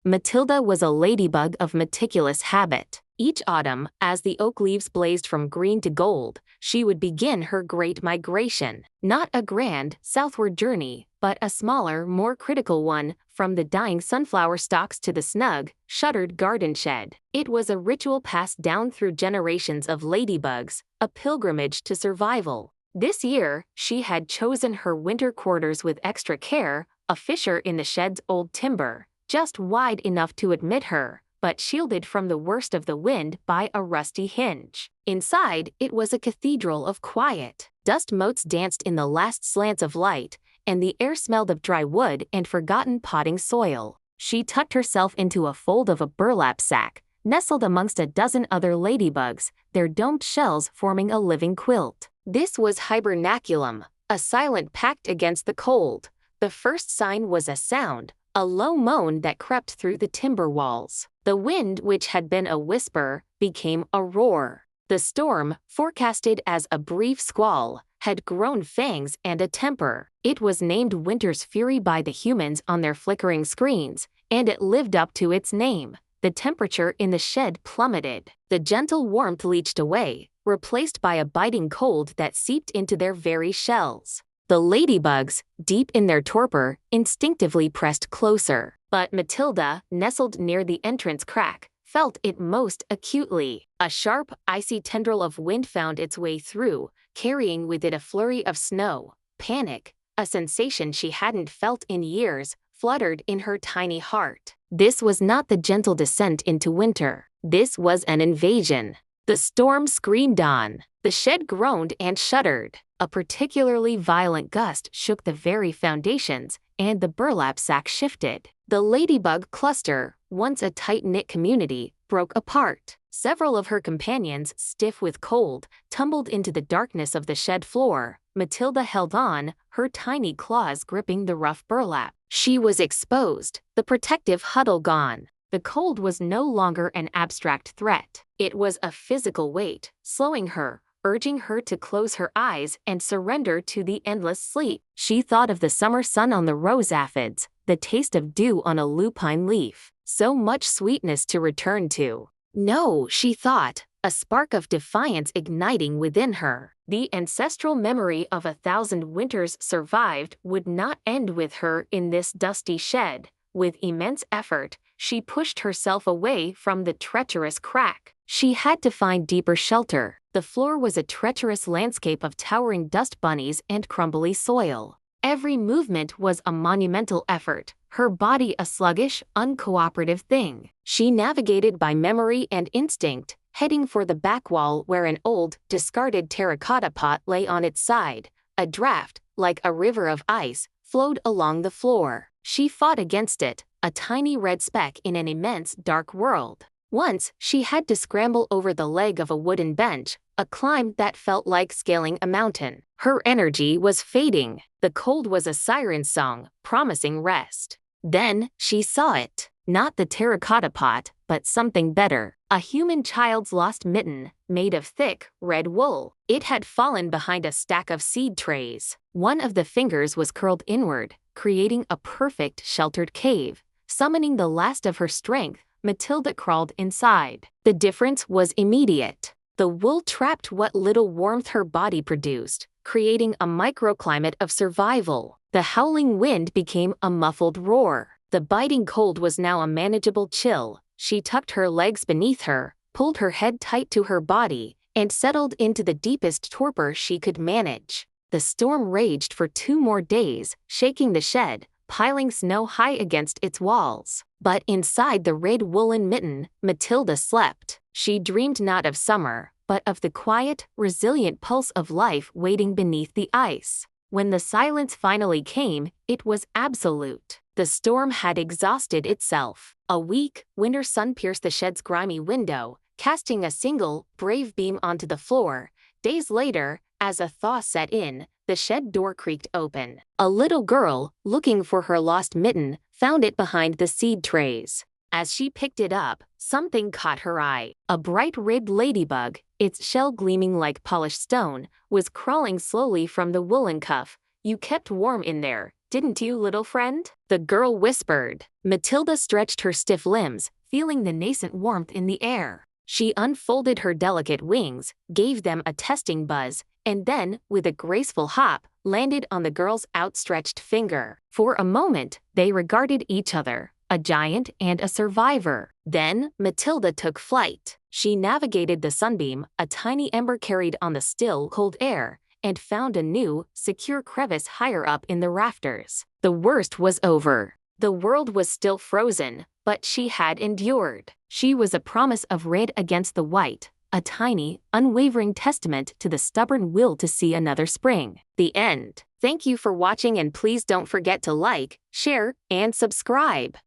Matilda was a ladybug of meticulous habit. Each autumn, as the oak leaves blazed from green to gold, she would begin her great migration. Not a grand, southward journey, but a smaller, more critical one, from the dying sunflower stalks to the snug, shuttered garden shed. It was a ritual passed down through generations of ladybugs, a pilgrimage to survival. This year, she had chosen her winter quarters with extra care, a fissure in the shed's old timber, just wide enough to admit her, but shielded from the worst of the wind by a rusty hinge. Inside, it was a cathedral of quiet. Dust motes danced in the last slants of light, and the air smelled of dry wood and forgotten potting soil. She tucked herself into a fold of a burlap sack, nestled amongst a dozen other ladybugs, their domed shells forming a living quilt. This was hibernaculum, a silent pact against the cold. The first sign was a sound, a low moan that crept through the timber walls. The wind, which had been a whisper, became a roar. The storm, forecasted as a brief squall, had grown fangs and a temper. It was named Winter's Fury by the humans on their flickering screens, and it lived up to its name. The temperature in the shed plummeted. The gentle warmth leached away, replaced by a biting cold that seeped into their very shells. The ladybugs, deep in their torpor, instinctively pressed closer. But Matilda, nestled near the entrance crack, felt it most acutely. A sharp, icy tendril of wind found its way through, carrying with it a flurry of snow. Panic, a sensation she hadn't felt in years, fluttered in her tiny heart. This was not the gentle descent into winter. This was an invasion. The storm screamed on. The shed groaned and shuddered. A particularly violent gust shook the very foundations, and the burlap sack shifted. The ladybug cluster, once a tight-knit community, broke apart. Several of her companions, stiff with cold, tumbled into the darkness of the shed floor. Matilda held on, her tiny claws gripping the rough burlap. She was exposed, the protective huddle gone. The cold was no longer an abstract threat. It was a physical weight, slowing her, urging her to close her eyes and surrender to the endless sleep. She thought of the summer sun on the rose aphids, the taste of dew on a lupine leaf. So much sweetness to return to. No, she thought, a spark of defiance igniting within her. The ancestral memory of 1,000 winters survived would not end with her in this dusty shed. With immense effort, she pushed herself away from the treacherous crack. She had to find deeper shelter. The floor was a treacherous landscape of towering dust bunnies and crumbly soil. Every movement was a monumental effort, her body a sluggish, uncooperative thing. She navigated by memory and instinct, heading for the back wall where an old, discarded terracotta pot lay on its side. A draft, like a river of ice, flowed along the floor. She fought against it, a tiny red speck in an immense, dark world. Once, she had to scramble over the leg of a wooden bench, a climb that felt like scaling a mountain. Her energy was fading. The cold was a siren song, promising rest. Then, she saw it. Not the terracotta pot, but something better. A human child's lost mitten, made of thick, red wool. It had fallen behind a stack of seed trays. One of the fingers was curled inward, creating a perfect sheltered cave. Summoning the last of her strength, Matilda crawled inside. The difference was immediate. The wool trapped what little warmth her body produced, creating a microclimate of survival. The howling wind became a muffled roar. The biting cold was now a manageable chill. She tucked her legs beneath her, pulled her head tight to her body, and settled into the deepest torpor she could manage. The storm raged for 2 more days, shaking the shed, piling snow high against its walls. But inside the red woolen mitten, Matilda slept. She dreamed not of summer, but of the quiet, resilient pulse of life waiting beneath the ice. When the silence finally came, it was absolute. The storm had exhausted itself. A weak, winter sun pierced the shed's grimy window, casting a single, brave beam onto the floor. Days later, as a thaw set in, the shed door creaked open. A little girl, looking for her lost mitten, found it behind the seed trays. As she picked it up, something caught her eye. A bright-ribbed ladybug, its shell gleaming like polished stone, was crawling slowly from the woolen cuff. "You kept warm in there, didn't you, little friend?" the girl whispered. Matilda stretched her stiff limbs, feeling the nascent warmth in the air. She unfolded her delicate wings, gave them a testing buzz, and then, with a graceful hop, landed on the girl's outstretched finger. For a moment, they regarded each other, a giant and a survivor. Then, Matilda took flight. She navigated the sunbeam, a tiny ember carried on the still, cold air, and found a new, secure crevice higher up in the rafters. The worst was over. The world was still frozen, but she had endured. She was a promise of red against the white, a tiny, unwavering testament to the stubborn will to see another spring. The end. Thank you for watching, and please don't forget to like, share, and subscribe.